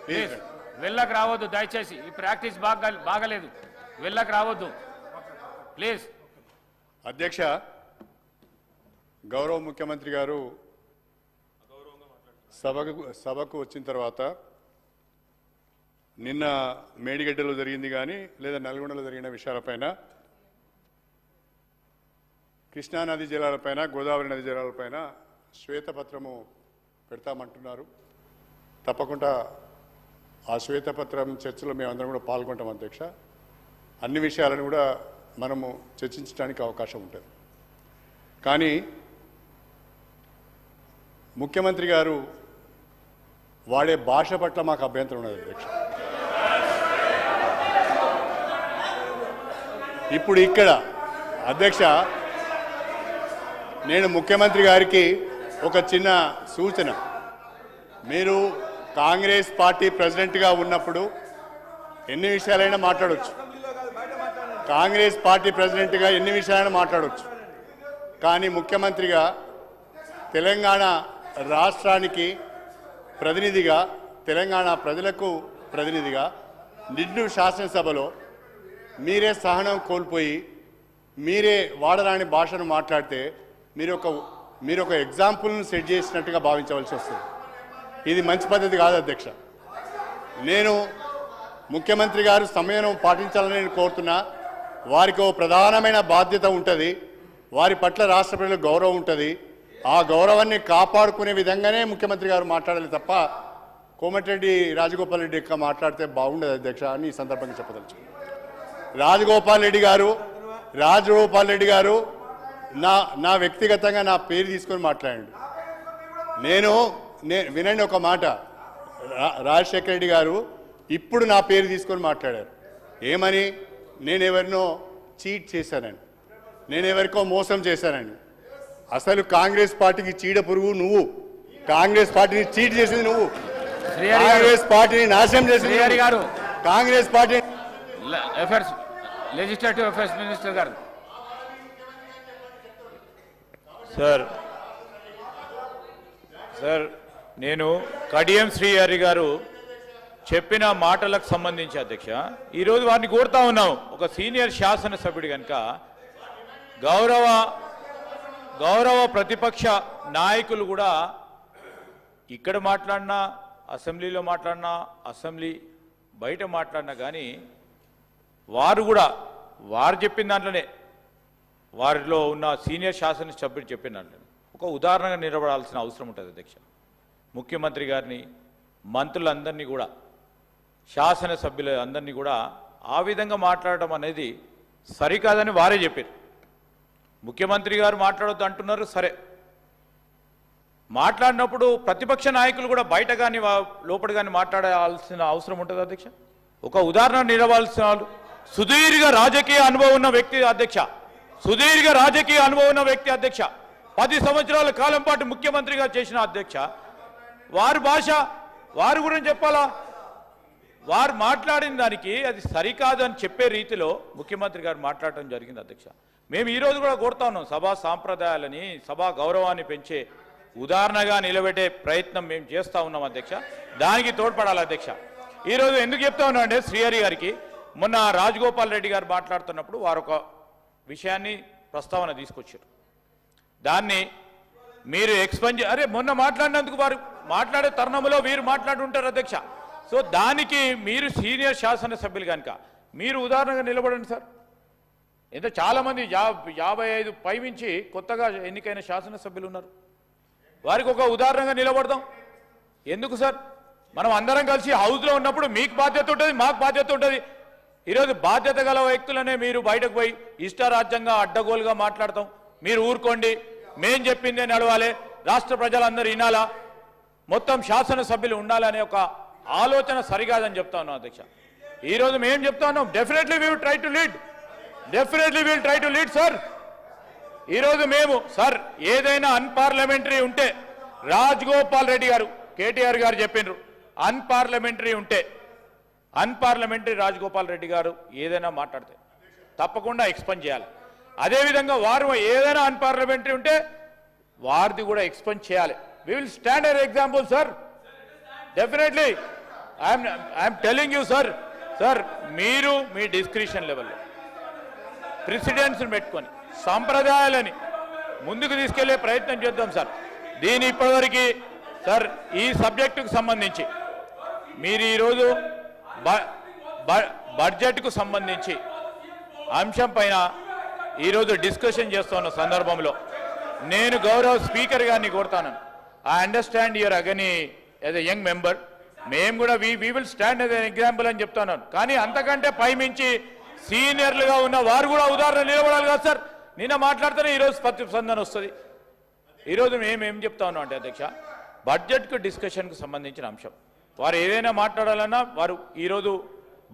Please వెళ్ళకు రావద్దు దయచేసి ఈ ప్రాక్టీస్ బాగలేదు వెళ్ళకు రావద్దు ప్లీజ్ అధ్యక్ష గౌరవ ముఖ్యమంత్రి గారు సభకు వచ్చిన తర్వాత నిన్న మేడిగడ్డలో జరిగింది కానీ లేదా నల్గొండలో జరిగిన విషయాలపైన కృష్ణానది జలాలపైన గోదావరి నది జలాలపైన శ్వేతపత్రము పెడతామంటున్నారు. తప్పకుండా ఆ శ్వేతపత్రం చర్చలో మేమందరం కూడా పాల్గొంటాం అధ్యక్ష. అన్ని విషయాలను కూడా మనము చర్చించడానికి అవకాశం ఉంటుంది. కానీ ముఖ్యమంత్రి గారు వాడే భాష పట్ల మాకు అభ్యంతరం ఉన్నది అధ్యక్ష. ఇప్పుడు ఇక్కడ అధ్యక్ష నేను ముఖ్యమంత్రి గారికి ఒక చిన్న సూచన, మీరు కాంగ్రెస్ పార్టీ ప్రెసిడెంట్గా ఉన్నప్పుడు ఎన్ని విషయాలైనా మాట్లాడవచ్చు, కాంగ్రెస్ పార్టీ ప్రెసిడెంట్గా ఎన్ని విషయాలైనా మాట్లాడవచ్చు. కానీ ముఖ్యమంత్రిగా తెలంగాణ రాష్ట్రానికి ప్రతినిధిగా తెలంగాణ ప్రజలకు ప్రతినిధిగా నిండు శాసనసభలో మీరే సహనం కోల్పోయి మీరే వాడరాని భాషను మాట్లాడితే మీరు ఒక ఎగ్జాంపుల్ను సెట్ చేసినట్టుగా భావించవలసి వస్తుంది. ఇది మంచి పద్ధతి కాదు అధ్యక్ష. నేను ముఖ్యమంత్రి గారు సమయం పాటించాలని నేను కోరుతున్నా. వారికి ఓ ప్రధానమైన బాధ్యత ఉంటుంది, వారి పట్ల రాష్ట్ర ప్రజలకు గౌరవం ఉంటుంది. ఆ గౌరవాన్ని కాపాడుకునే విధంగానే ముఖ్యమంత్రి గారు మాట్లాడాలి తప్ప కోమటిరెడ్డి రాజగోపాల్ రెడ్డి యొక్క మాట్లాడితే బాగుండదు అధ్యక్ష అని ఈ సందర్భంగా చెప్పదలుచు. రాజగోపాల్ రెడ్డి గారు నా వ్యక్తిగతంగా నా పేరు తీసుకొని మాట్లాడండి. వినండి ఒక మాట, రాజశేఖర రెడ్డి గారు ఇప్పుడు నా పేరు తీసుకొని మాట్లాడారు. ఏమని? నేను ఎవరినో చీట్ చేశానని, నేను ఎవరికో మోసం చేశానని. అసలు కాంగ్రెస్ పార్టీకి చీడ పురుగు నువ్వు, కాంగ్రెస్ పార్టీని చీట్ చేసింది నువ్వు, కాంగ్రెస్ పార్టీని నాశనం చేసింది గారు, Congress party legislative affairs minister గారు. సార్ నేను కడియం శ్రీహరి గారు చెప్పిన మాటలకు సంబంధించి అధ్యక్ష ఈరోజు వారిని కోరుతా ఉన్నాం. ఒక సీనియర్ శాసనసభ్యుడు కనుక గౌరవ ప్రతిపక్ష నాయకులు కూడా ఇక్కడ మాట్లాడినా, అసెంబ్లీలో మాట్లాడినా, అసెంబ్లీ బయట మాట్లాడినా కానీ వారు చెప్పిన దాంట్లోనే, వారిలో ఉన్న సీనియర్ శాసనసభ్యుడు చెప్పిన దాంట్లోనే ఒక ఉదాహరణగా నిలబడాల్సిన అవసరం ఉంటుంది అధ్యక్ష. ముఖ్యమంత్రి గారిని, మంత్రులందరినీ కూడా, శాసనసభ్యులందరినీ కూడా ఆ విధంగా మాట్లాడటం అనేది సరికాదని వారే చెప్పారు. ముఖ్యమంత్రి గారు మాట్లాడొద్దు అంటున్నారు, సరే మాట్లాడినప్పుడు ప్రతిపక్ష నాయకులు కూడా బయట కానీ లోపల కానీ మాట్లాడాల్సిన అవసరం ఉంటుంది అధ్యక్ష. ఒక ఉదాహరణ నిలవాల్సిన వాళ్ళు సుదీర్ఘ రాజకీయ అనుభవం ఉన్న వ్యక్తి అధ్యక్ష, సుదీర్ఘ రాజకీయ అనుభవం ఉన్న వ్యక్తి అధ్యక్ష, 10 సంవత్సరాల కాలం పాటు ముఖ్యమంత్రిగా చేసిన అధ్యక్ష, వారి భాష వారి గురించి చెప్పాలా? వారు మాట్లాడిన దానికి అది సరికాదని చెప్పే రీతిలో ముఖ్యమంత్రి గారు మాట్లాడటం జరిగింది అధ్యక్ష. మేము ఈరోజు కూడా కోరుతా ఉన్నాం, సభా సాంప్రదాయాలని, సభా గౌరవాన్ని పెంచే ఉదాహరణగా నిలబెట్టే ప్రయత్నం మేము చేస్తూ ఉన్నాం అధ్యక్ష. దానికి తోడ్పడాలి అధ్యక్ష. ఈరోజు ఎందుకు చెప్తా ఉన్నా అంటే శ్రీహరి గారికి మొన్న రాజగోపాల్ రెడ్డి గారు మాట్లాడుతున్నప్పుడు వారు ఒక విషయాన్ని ప్రస్తావన తీసుకొచ్చారు. దాన్ని మీరు అరే మొన్న మాట్లాడినందుకు వారు మాట్లాడే తరుణంలో వీరు మాట్లాడుంటారు అధ్యక్ష. సో దానికి మీరు సీనియర్ శాసనసభ్యులు కనుక మీరు ఉదాహరణగా నిలబడండి సార్. ఎంత చాలామంది 55 పైమించి కొత్తగా ఎన్నికైన శాసనసభ్యులు ఉన్నారు, వారికి ఒక ఉదాహరణగా నిలబడదాం. ఎందుకు సార్? మనం అందరం కలిసి హౌస్లో ఉన్నప్పుడు మీకు బాధ్యత ఉంటుంది, మాకు బాధ్యత ఉంటుంది. ఈరోజు బాధ్యత గల వ్యక్తులనే మీరు బయటకు పోయి ఇష్టారాజ్యంగా అడ్డగోలుగా మాట్లాడతాం. మీరు ఊరుకోండి, మేం చెప్పిందే నడవాలి, రాష్ట్ర ప్రజలందరూ వినాలా, మొత్తం శాసనసభ్యులు ఉండాలనే ఒక ఆలోచన సరికాదని చెప్తా ఉన్నాం అధ్యక్ష. ఈరోజు మేము చెప్తా ఉన్నాం, definitely we will try to lead sir. ఈరోజు మేము సార్ ఏదైనా అన్పార్లమెంటరీ ఉంటే రాజగోపాల్ రెడ్డి గారు, కేటీఆర్ గారు చెప్పినారు, అన్పార్లమెంటరీ రాజగోపాల్ రెడ్డి గారు ఏదైనా మాట్లాడితే తప్పకుండా ఎక్స్పెండ్ చేయాలి. అదేవిధంగా వారు ఏదైనా అన్పార్లమెంటరీ ఉంటే వారిది కూడా ఎక్స్పెండ్ చేయాలి. We will stand an example sir, definitely. I'm telling you sir మీరు మీ డిస్క్రిప్షన్ లెవెల్లో ప్రెసిడెంట్స్ని పెట్టుకొని సాంప్రదాయాలని ముందుకు తీసుకెళ్లే ప్రయత్నం చేద్దాం సార్. దీని ఇప్పటివరకు సార్ ఈ సబ్జెక్టుకు సంబంధించి మీరు ఈరోజు బడ్జెట్కు సంబంధించి అంశం పైన ఈరోజు డిస్కషన్ చేస్తున్న సందర్భంలో నేను గౌరవ స్పీకర్ గారిని కోరుతాను. I understand your agony as a young member, మేము కూడా we will stand as an example అని చెప్తాను. కానీ అంతకంటే పైమించి సీనియర్లుగా ఉన్న వారు కూడా ఉదాహరణ నిలబడాలి కదా సార్. నిన్న మాట్లాడితేనే ఈరోజు ప్రతిస్పందన వస్తుంది. ఈరోజు మేమేం చెప్తా ఉన్నాం అంటే అధ్యక్ష, బడ్జెట్కు డిస్కషన్కు సంబంధించిన అంశం వారు ఏదైనా మాట్లాడాలన్నా వారు ఈరోజు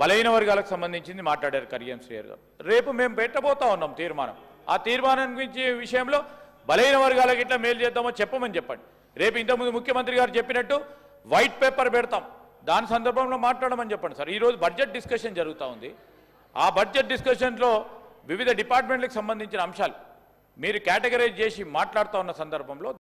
బలహీన వర్గాలకు సంబంధించింది మాట్లాడారు కడియం శ్రీహరి గారు. రేపు మేము పెట్టబోతా ఉన్నాం తీర్మానం. ఆ తీర్మానం గురించి విషయంలో బలహీన వర్గాలకు ఎట్లా మేలు చేద్దామో చెప్పమని చెప్పండి. రేపు ఇంతకుముందు ముఖ్యమంత్రి గారు చెప్పినట్టు వైట్ పేపర్ పెడతాం, దాని సందర్భంలో మాట్లాడమని చెప్పండి సార్. ఈరోజు బడ్జెట్ డిస్కషన్ జరుగుతూ ఉంది. ఆ బడ్జెట్ డిస్కషన్లో వివిధ డిపార్ట్మెంట్లకు సంబంధించిన అంశాలు మీరు కేటగరైజ్ చేసి మాట్లాడుతూ ఉన్న సందర్భంలో